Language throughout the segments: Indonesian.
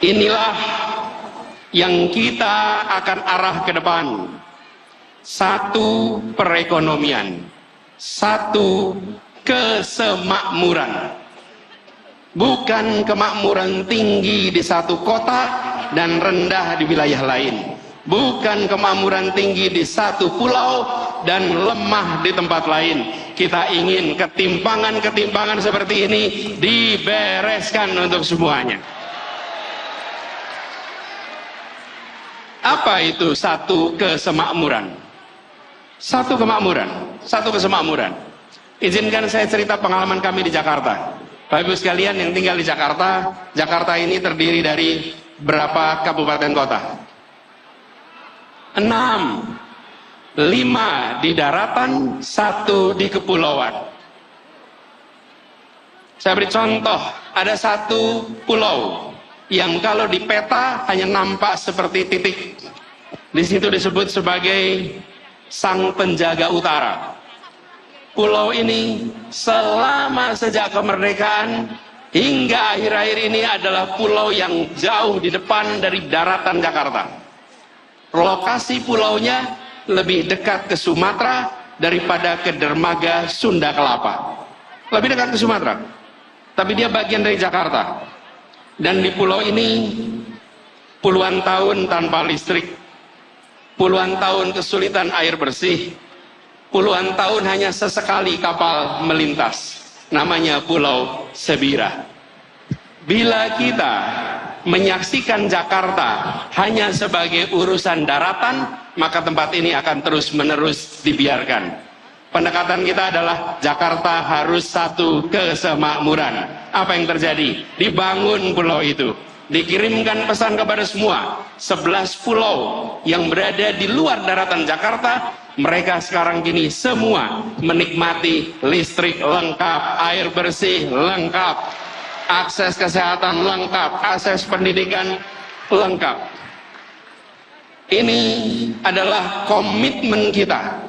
Inilah yang kita akan arah ke depan. Satu perekonomian, satu kesemakmuran. Bukan kemakmuran tinggi di satu kota dan rendah di wilayah lain. Bukan kemakmuran tinggi di satu pulau dan lemah di tempat lain. Kita ingin ketimpangan-ketimpangan seperti ini dibereskan untuk semuanya. Apa itu satu kesemakmuran? Satu kemakmuran, satu kesemakmuran. Izinkan saya cerita pengalaman kami di Jakarta. Bapak Ibu sekalian yang tinggal di Jakarta, Jakarta ini terdiri dari berapa kabupaten kota? 6. 5 di daratan, 1 di kepulauan. Saya beri contoh, ada satu pulau yang kalau di peta hanya nampak seperti titik. Di situ disebut sebagai Sang Penjaga Utara. Pulau ini selama sejak kemerdekaan hingga akhir-akhir ini adalah pulau yang jauh di depan dari daratan Jakarta. Lokasi pulaunya lebih dekat ke Sumatera daripada ke dermaga Sunda Kelapa. Lebih dekat ke Sumatera. Tapi dia bagian dari Jakarta. Dan di pulau ini puluhan tahun tanpa listrik, puluhan tahun kesulitan air bersih, puluhan tahun hanya sesekali kapal melintas, namanya Pulau Sebira. Bila kita menyaksikan Jakarta hanya sebagai urusan daratan, maka tempat ini akan terus-menerus dibiarkan. Pendekatan kita adalah Jakarta harus satu kesemakmuran. Apa yang terjadi? Dibangun pulau itu. Dikirimkan pesan kepada semua. 11 pulau yang berada di luar daratan Jakarta, mereka sekarang kini semua menikmati listrik lengkap, air bersih lengkap, akses kesehatan lengkap, akses pendidikan lengkap. Ini adalah komitmen kita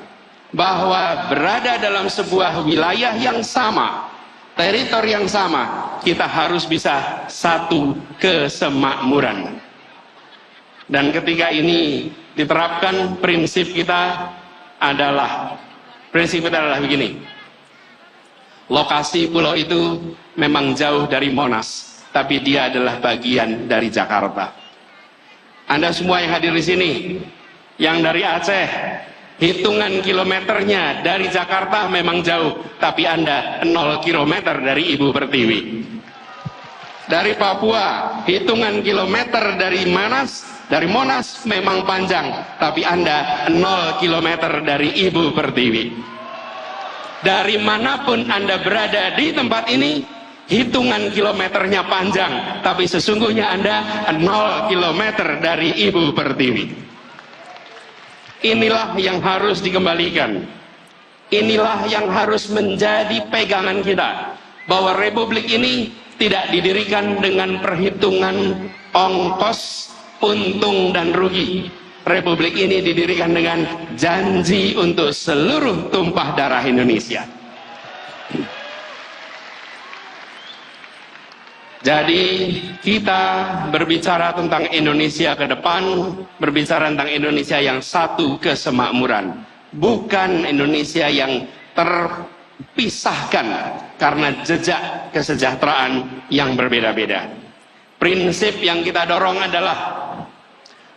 bahwa berada dalam sebuah wilayah yang sama, teritori yang sama, kita harus bisa satu kesemakmuran. Dan ketika ini diterapkan, prinsip kita adalah begini. Lokasi pulau itu memang jauh dari Monas, tapi dia adalah bagian dari Jakarta. Anda semua yang hadir di sini, yang dari Aceh, hitungan kilometernya dari Jakarta memang jauh, tapi Anda 0 kilometer dari Ibu Pertiwi. Dari Papua, hitungan kilometer dari Monas memang panjang, tapi Anda 0 kilometer dari Ibu Pertiwi. Dari manapun Anda berada di tempat ini, hitungan kilometernya panjang, tapi sesungguhnya Anda 0 kilometer dari Ibu Pertiwi. Inilah yang harus dikembalikan. Inilah yang harus menjadi pegangan kita, bahwa republik ini tidak didirikan dengan perhitungan ongkos, untung dan rugi. Republik ini didirikan dengan janji untuk seluruh tumpah darah Indonesia. Jadi kita berbicara tentang Indonesia ke depan, berbicara tentang Indonesia yang satu kesemakmuran, bukan Indonesia yang terpisahkan karena jejak kesejahteraan yang berbeda-beda. Prinsip yang kita dorong adalah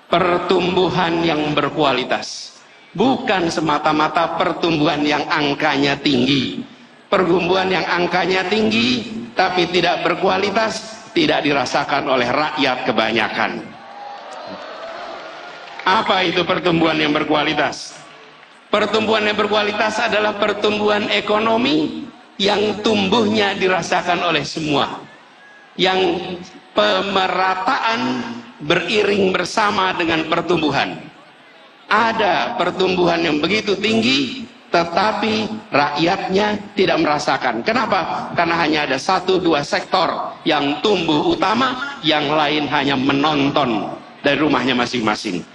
pertumbuhan yang berkualitas, bukan semata-mata pertumbuhan yang angkanya tinggi. Pertumbuhan yang angkanya tinggi tapi tidak berkualitas tidak dirasakan oleh rakyat kebanyakan. Apa itu pertumbuhan yang berkualitas? Pertumbuhan yang berkualitas adalah pertumbuhan ekonomi yang tumbuhnya dirasakan oleh semua, yang pemerataan beriring bersama dengan pertumbuhan. Ada pertumbuhan yang begitu tinggi tetapi rakyatnya tidak merasakan. Kenapa? Karena hanya ada 1-2 sektor yang tumbuh utama, yang lain hanya menonton dari rumahnya masing-masing.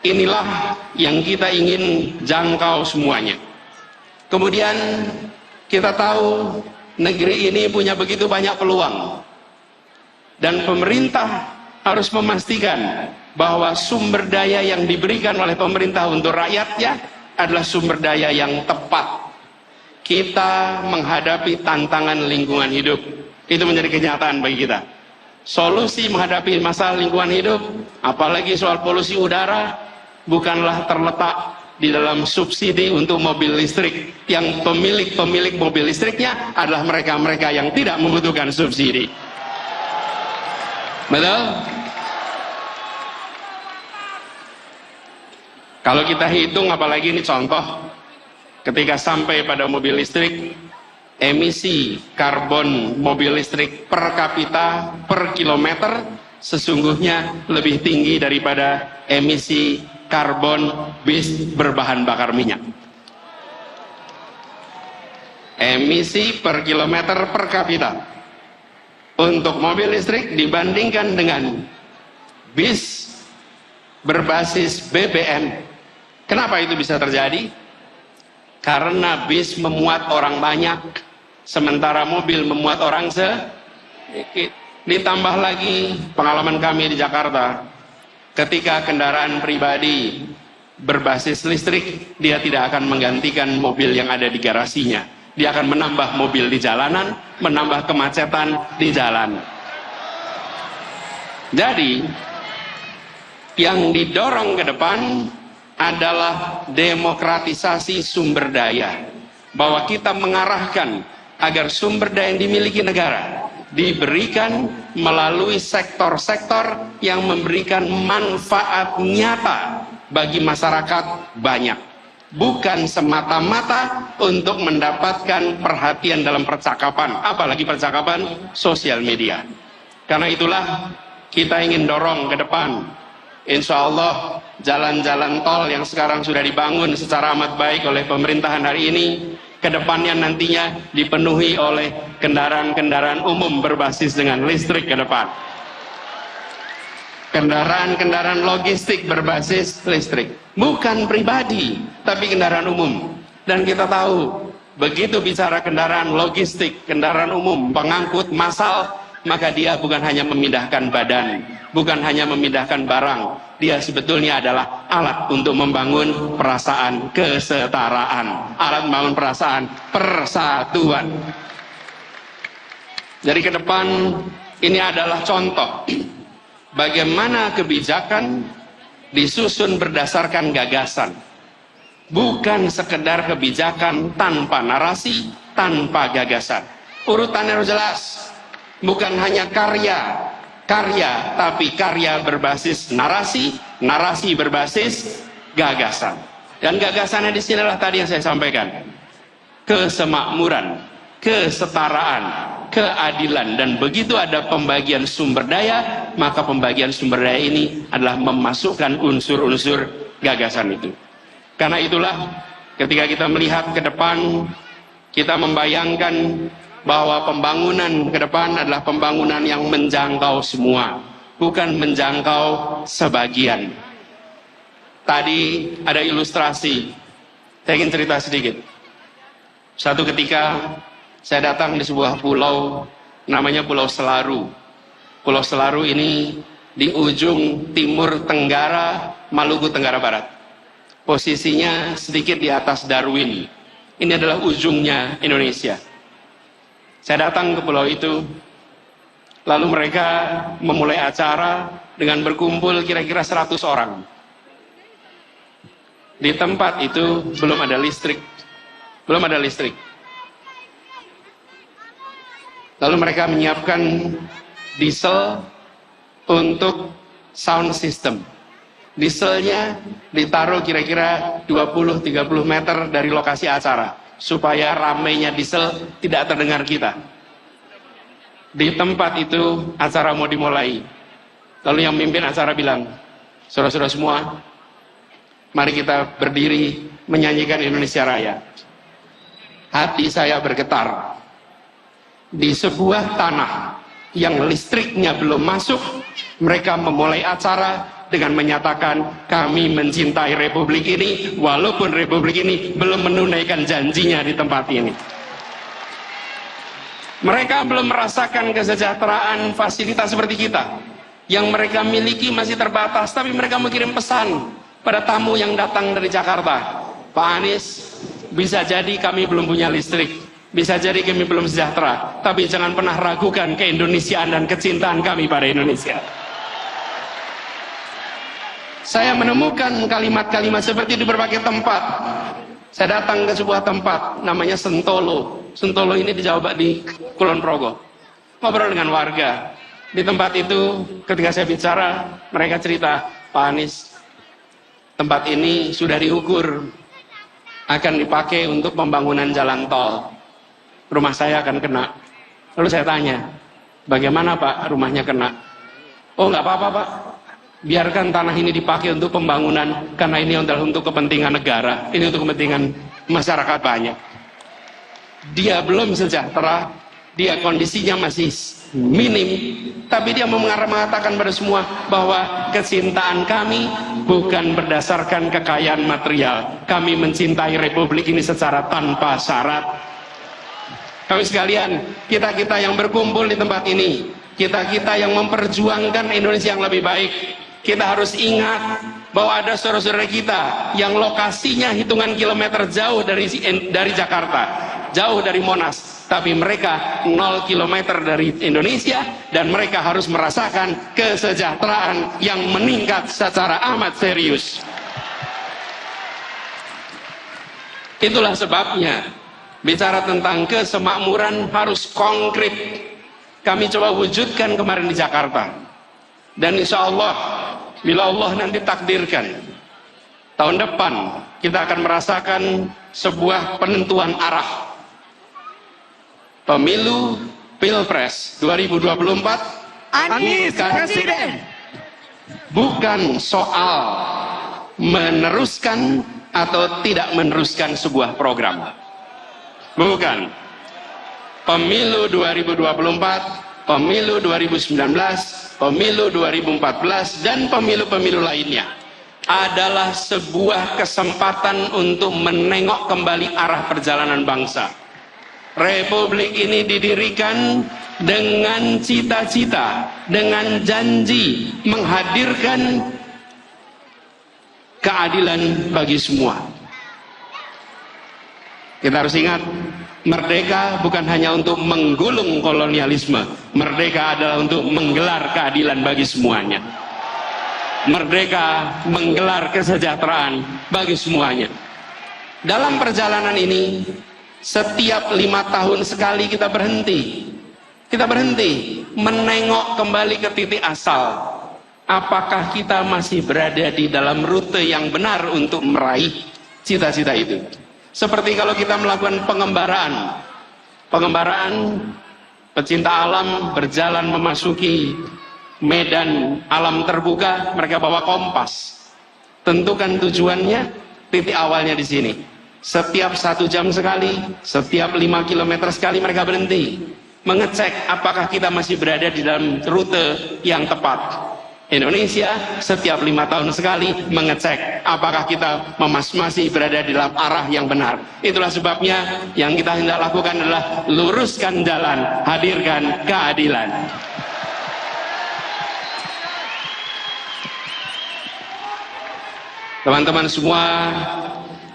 Inilah yang kita ingin jangkau semuanya. Kemudian kita tahu negeri ini punya begitu banyak peluang. Dan pemerintah harus memastikan bahwa sumber daya yang diberikan oleh pemerintah untuk rakyatnya adalah sumber daya yang tepat. Kita menghadapi tantangan lingkungan hidup, itu menjadi kenyataan bagi kita. Solusi menghadapi masalah lingkungan hidup, apalagi soal polusi udara, bukanlah terletak di dalam subsidi untuk mobil listrik. Yang pemilik mobil listriknya adalah mereka-mereka yang tidak membutuhkan subsidi. Betul? Kalau kita hitung, apalagi ini contoh, ketika sampai pada mobil listrik, emisi karbon mobil listrik per kapita per kilometer sesungguhnya lebih tinggi daripada emisi karbon bis berbahan bakar minyak. Emisi per kilometer per kapita untuk mobil listrik dibandingkan dengan bis berbasis BBM. Kenapa itu bisa terjadi? Karena bis memuat orang banyak, sementara mobil memuat orang sedikit. Ditambah lagi pengalaman kami di Jakarta, ketika kendaraan pribadi berbasis listrik, dia tidak akan menggantikan mobil yang ada di garasinya. Dia akan menambah mobil di jalanan, menambah kemacetan di jalan. Jadi, yang didorong ke depan adalah demokratisasi sumber daya, bahwa kita mengarahkan agar sumber daya yang dimiliki negara diberikan melalui sektor-sektor yang memberikan manfaat nyata bagi masyarakat banyak, bukan semata-mata untuk mendapatkan perhatian dalam percakapan, apalagi percakapan sosial media. Karena itulah kita ingin dorong ke depan, insya Allah jalan-jalan tol yang sekarang sudah dibangun secara amat baik oleh pemerintahan hari ini, kedepannya nantinya dipenuhi oleh kendaraan-kendaraan umum berbasis dengan listrik ke depan. Kendaraan-kendaraan logistik berbasis listrik, bukan pribadi tapi kendaraan umum. Dan kita tahu, begitu bicara kendaraan logistik, kendaraan umum, pengangkut massal, maka dia bukan hanya memindahkan badan, bukan hanya memindahkan barang, dia sebetulnya adalah alat untuk membangun perasaan kesetaraan, alat membangun perasaan persatuan. Jadi ke depan ini adalah contoh bagaimana kebijakan disusun berdasarkan gagasan, bukan sekedar kebijakan tanpa narasi, tanpa gagasan. Urutannya harus jelas, bukan hanya karya, tapi karya berbasis narasi, narasi berbasis gagasan. Dan gagasannya di sini adalah tadi yang saya sampaikan, kesemakmuran, kesetaraan, keadilan. Dan begitu ada pembagian sumber daya, maka pembagian sumber daya ini adalah memasukkan unsur-unsur gagasan itu. Karena itulah ketika kita melihat ke depan, kita membayangkan bahwa pembangunan ke depan adalah pembangunan yang menjangkau semua, bukan menjangkau sebagian. Tadi ada ilustrasi, saya ingin cerita sedikit. Suatu ketika saya datang di sebuah pulau, namanya Pulau Selaru. Pulau Selaru ini di ujung timur tenggara Maluku Tenggara Barat. Posisinya sedikit di atas Darwin. Ini adalah ujungnya Indonesia. Saya datang ke pulau itu, lalu mereka memulai acara dengan berkumpul kira-kira 100 orang. Di tempat itu belum ada listrik. Lalu mereka menyiapkan diesel untuk sound system. Dieselnya ditaruh kira-kira 20-30 meter dari lokasi acara, supaya ramainya diesel tidak terdengar kita. Di tempat itu acara mau dimulai. Lalu yang mimpin acara bilang, saudara-saudara semua, mari kita berdiri menyanyikan Indonesia Raya. Hati saya bergetar. Di sebuah tanah yang listriknya belum masuk, mereka memulai acara dengan menyatakan kami mencintai republik ini, walaupun republik ini belum menunaikan janjinya di tempat ini. Mereka belum merasakan kesejahteraan fasilitas seperti kita. Yang mereka miliki masih terbatas, tapi mereka mengirim pesan pada tamu yang datang dari Jakarta. Pak Anies, bisa jadi kami belum punya listrik, bisa jadi kami belum sejahtera, tapi jangan pernah ragukan keindonesiaan dan kecintaan kami pada Indonesia. Saya menemukan kalimat-kalimat seperti di berbagai tempat. Saya datang ke sebuah tempat namanya Sentolo. Sentolo ini di Jawa, di Kulon Progo. Ngobrol dengan warga. Di tempat itu ketika saya bicara, mereka cerita, Pak Anies, tempat ini sudah diukur akan dipakai untuk pembangunan jalan tol. Rumah saya akan kena. Lalu saya tanya, bagaimana Pak rumahnya kena? Oh nggak apa-apa Pak, biarkan tanah ini dipakai untuk pembangunan, karena ini adalah untuk kepentingan negara, ini untuk kepentingan masyarakat banyak. Dia belum sejahtera, dia kondisinya masih minim, tapi dia mengatakan pada semua bahwa kecintaan kami bukan berdasarkan kekayaan material. Kami mencintai Republik ini secara tanpa syarat. Kami sekalian, kita-kita yang berkumpul di tempat ini, kita-kita yang memperjuangkan Indonesia yang lebih baik, kita harus ingat bahwa ada saudara-saudara kita yang lokasinya hitungan kilometer jauh dari Jakarta, jauh dari Monas, tapi mereka 0 kilometer dari Indonesia, dan mereka harus merasakan kesejahteraan yang meningkat secara amat serius. Itulah sebabnya bicara tentang kesemakmuran harus konkret. Kami coba wujudkan kemarin di Jakarta, dan insya Allah bila Allah nanti takdirkan, tahun depan kita akan merasakan sebuah penentuan arah. Pemilu Pilpres 2024, Anies Presiden. Bukan soal meneruskan atau tidak meneruskan sebuah program. Bukan. Pemilu 2024, pemilu 2019, pemilu 2014, dan pemilu-pemilu lainnya adalah sebuah kesempatan untuk menengok kembali arah perjalanan bangsa. Republik ini didirikan dengan cita-cita, dengan janji menghadirkan keadilan bagi semua. Kita harus ingat, merdeka bukan hanya untuk menggulung kolonialisme, merdeka adalah untuk menggelar keadilan bagi semuanya. Merdeka menggelar kesejahteraan bagi semuanya. Dalam perjalanan ini, setiap 5 tahun sekali kita berhenti. Kita berhenti menengok kembali ke titik asal. Apakah kita masih berada di dalam rute yang benar untuk meraih cita-cita itu? Seperti kalau kita melakukan pengembaraan. Pengembaraan, pecinta alam berjalan memasuki medan alam terbuka, mereka bawa kompas. Tentukan tujuannya, titik awalnya di sini. Setiap 1 jam sekali, setiap 5 kilometer sekali mereka berhenti mengecek apakah kita masih berada di dalam rute yang tepat. Indonesia setiap 5 tahun sekali mengecek apakah kita masih berada di dalam arah yang benar. Itulah sebabnya yang kita hendak lakukan adalah luruskan jalan, hadirkan keadilan. Teman-teman semua,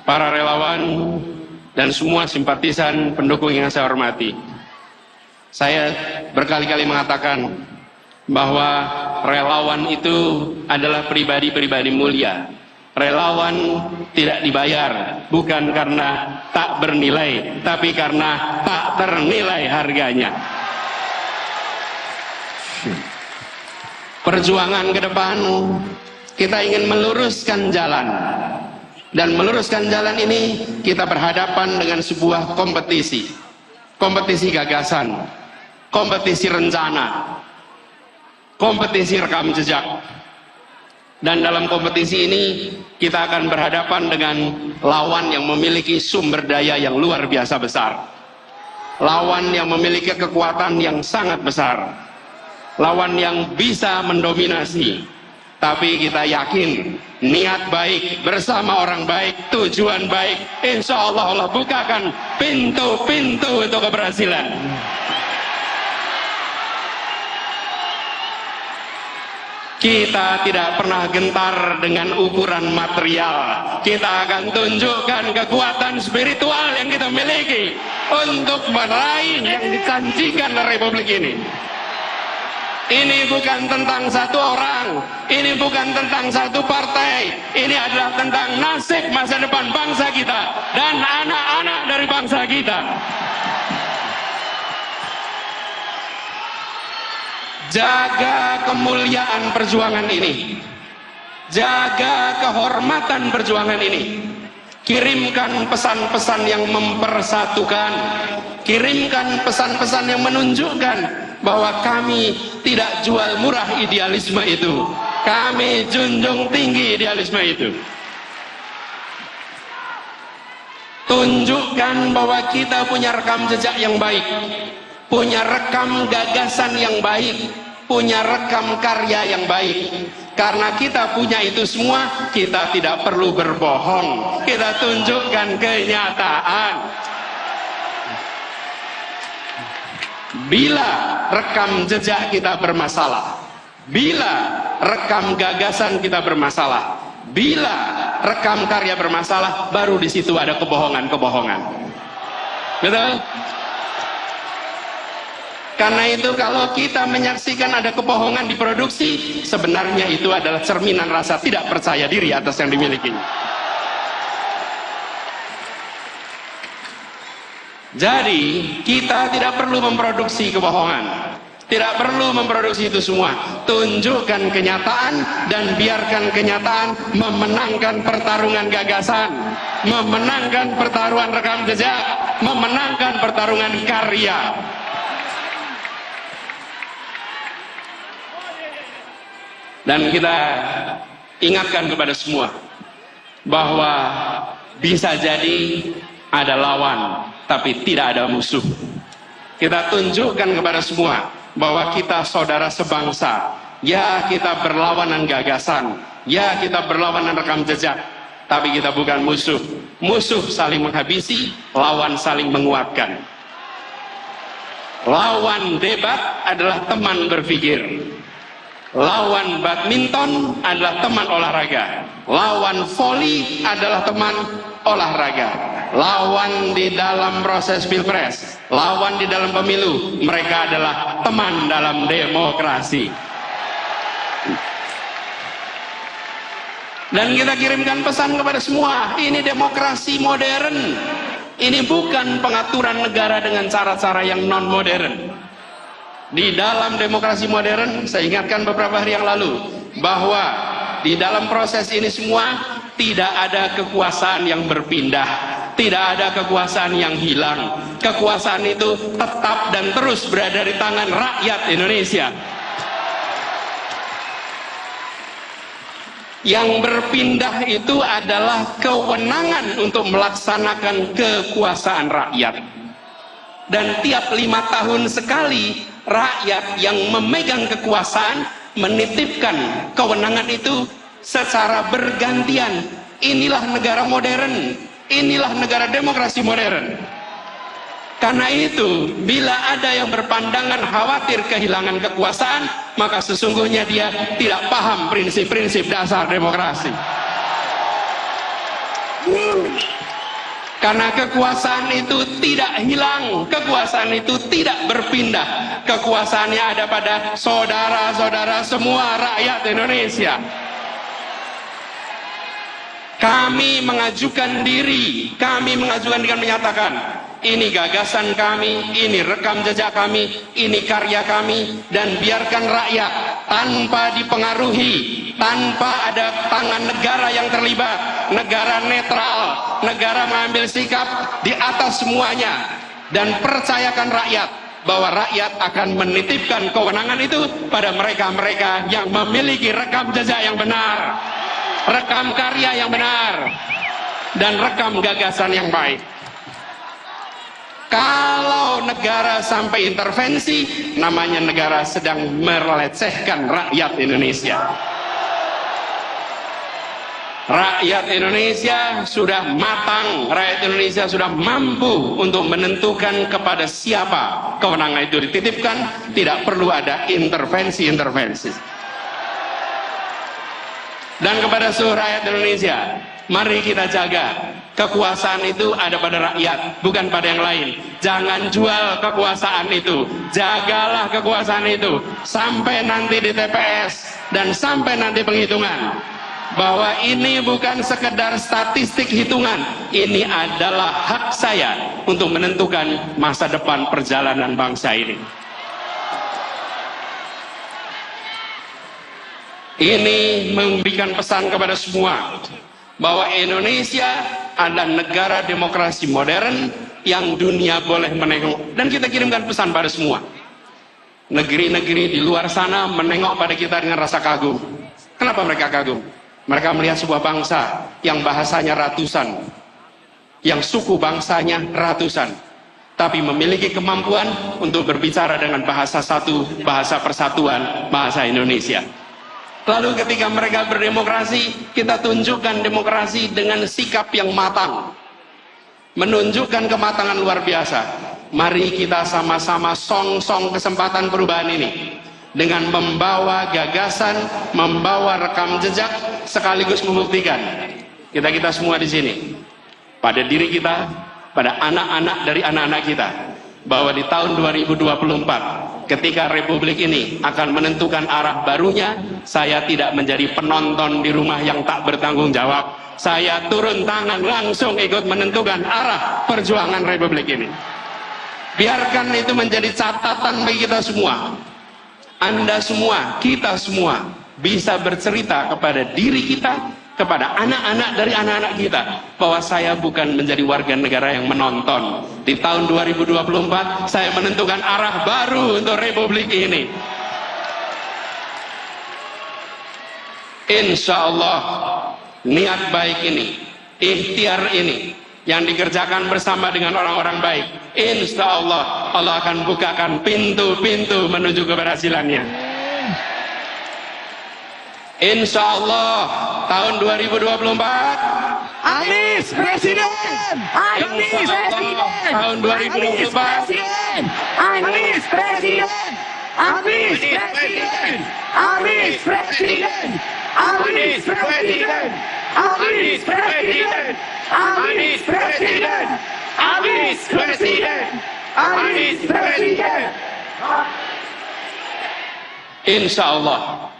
para relawan dan semua simpatisan pendukung yang saya hormati, saya berkali-kali mengatakan bahwa relawan itu adalah pribadi-pribadi mulia. Relawan tidak dibayar bukan karena tak bernilai, tapi karena tak ternilai harganya. Perjuangan ke depan, kita ingin meluruskan jalan. Dan meluruskan jalan ini kita berhadapan dengan sebuah kompetisi. Kompetisi gagasan, kompetisi rencana, kompetisi rekam jejak. Dan dalam kompetisi ini kita akan berhadapan dengan lawan yang memiliki sumber daya yang luar biasa besar. Lawan yang memiliki kekuatan yang sangat besar. Lawan yang bisa mendominasi. Tapi kita yakin, niat baik bersama orang baik, tujuan baik, insya Allah Allah bukakan pintu-pintu untuk keberhasilan. Kita tidak pernah gentar dengan ukuran material. Kita akan tunjukkan kekuatan spiritual yang kita miliki untuk meraih yang dijanjikan Republik ini. Ini bukan tentang satu orang, ini bukan tentang satu partai, ini adalah tentang nasib masa depan bangsa kita dan anak-anak dari bangsa kita. Jaga kemuliaan perjuangan ini, jaga kehormatan perjuangan ini. Kirimkan pesan-pesan yang mempersatukan, kirimkan pesan-pesan yang menunjukkan bahwa kami tidak jual murah idealisme itu, kami junjung tinggi idealisme itu. Tunjukkan bahwa kita punya rekam jejak yang baik, punya rekam gagasan yang baik, punya rekam karya yang baik. Karena kita punya itu semua, kita tidak perlu berbohong, kita tunjukkan kenyataan. Bila rekam jejak kita bermasalah, bila rekam gagasan kita bermasalah, bila rekam karya bermasalah, baru di situ ada kebohongan-kebohongan. Betul? Karena itu kalau kita menyaksikan ada kebohongan diproduksi, sebenarnya itu adalah cerminan rasa tidak percaya diri atas yang dimiliki. Jadi kita tidak perlu memproduksi kebohongan, tidak perlu memproduksi itu semua. Tunjukkan kenyataan dan biarkan kenyataan memenangkan pertarungan gagasan, memenangkan pertarungan rekam jejak, memenangkan pertarungan karya. Dan kita ingatkan kepada semua bahwa bisa jadi ada lawan, tapi tidak ada musuh. Kita tunjukkan kepada semua bahwa kita saudara sebangsa. Ya, kita berlawanan gagasan, ya, kita berlawanan rekam jejak, tapi kita bukan musuh. Musuh saling menghabisi, lawan saling menguatkan. Lawan debat adalah teman berpikir. Lawan badminton adalah teman olahraga. Lawan voli adalah teman olahraga. Lawan di dalam proses pilpres, lawan di dalam pemilu, mereka adalah teman dalam demokrasi. Dan kita kirimkan pesan kepada semua, ini demokrasi modern. Ini bukan pengaturan negara dengan cara-cara yang non-modern. Di dalam demokrasi modern, saya ingatkan beberapa hari yang lalu, bahwa di dalam proses ini semua tidak ada kekuasaan yang berpindah, tidak ada kekuasaan yang hilang. Kekuasaan itu tetap dan terus berada di tangan rakyat Indonesia. Yang berpindah itu adalah kewenangan untuk melaksanakan kekuasaan rakyat. Dan tiap 5 tahun sekali, rakyat yang memegang kekuasaan menitipkan kewenangan itu secara bergantian. Inilah negara modern, inilah negara demokrasi modern. Karena itu, bila ada yang berpandangan khawatir kehilangan kekuasaan, maka sesungguhnya dia tidak paham prinsip-prinsip dasar demokrasi. Karena kekuasaan itu tidak hilang, kekuasaan itu tidak berpindah. Kekuasaannya ada pada saudara-saudara semua rakyat Indonesia. Kami mengajukan diri, kami mengajukan dengan menyatakan, ini gagasan kami, ini rekam jejak kami, ini karya kami, dan biarkan rakyat tanpa dipengaruhi, tanpa ada tangan negara yang terlibat, negara netral, negara mengambil sikap di atas semuanya, dan percayakan rakyat bahwa rakyat akan menitipkan kewenangan itu pada mereka-mereka yang memiliki rekam jejak yang benar, rekam karya yang benar, dan rekam gagasan yang baik. Kalau negara sampai intervensi, namanya negara sedang melecehkan rakyat Indonesia. Rakyat Indonesia sudah matang, rakyat Indonesia sudah mampu untuk menentukan kepada siapa kewenangan itu dititipkan, tidak perlu ada intervensi-intervensi. Dan kepada seluruh rakyat Indonesia, mari kita jaga. Kekuasaan itu ada pada rakyat, bukan pada yang lain. Jangan jual kekuasaan itu. Jagalah kekuasaan itu sampai nanti di TPS dan sampai nanti penghitungan. Bahwa ini bukan sekedar statistik hitungan. Ini adalah hak saya untuk menentukan masa depan perjalanan bangsa ini. Ini memberikan pesan kepada semua bahwa Indonesia adalah negara demokrasi modern yang dunia boleh menengok, dan kita kirimkan pesan pada semua. Negeri-negeri di luar sana menengok pada kita dengan rasa kagum. Kenapa mereka kagum? Mereka melihat sebuah bangsa yang bahasanya ratusan, yang suku bangsanya ratusan, tapi memiliki kemampuan untuk berbicara dengan bahasa satu, bahasa persatuan, bahasa Indonesia. Lalu ketika mereka berdemokrasi, kita tunjukkan demokrasi dengan sikap yang matang, menunjukkan kematangan luar biasa. Mari kita sama-sama song-song kesempatan perubahan ini dengan membawa gagasan, membawa rekam jejak, sekaligus membuktikan kita semua di sini, pada diri kita, pada anak-anak dari anak-anak kita, bahwa di tahun 2024 ketika Republik ini akan menentukan arah barunya, saya tidak menjadi penonton di rumah yang tak bertanggung jawab. Saya turun tangan langsung ikut menentukan arah perjuangan Republik ini. Biarkan itu menjadi catatan bagi kita semua. Anda semua, kita semua bisa bercerita kepada diri kita, kepada anak-anak dari anak-anak kita, bahwa saya bukan menjadi warga negara yang menonton. Di tahun 2024 saya menentukan arah baru untuk Republik ini. Insya Allah niat baik ini, ikhtiar ini yang dikerjakan bersama dengan orang-orang baik, insya Allah Allah akan bukakan pintu-pintu menuju keberhasilannya. Insya Allah tahun 2024 Anies Presiden. Anies Presiden. tahun 2024 Anies Presiden. Anies Presiden. Anies Presiden. Anies Presiden. Anies Presiden. Anies Presiden. Anies Presiden. Anies Presiden. Insya Allah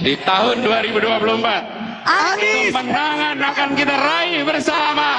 di tahun 2024 Anies kemenangan akan kita raih bersama.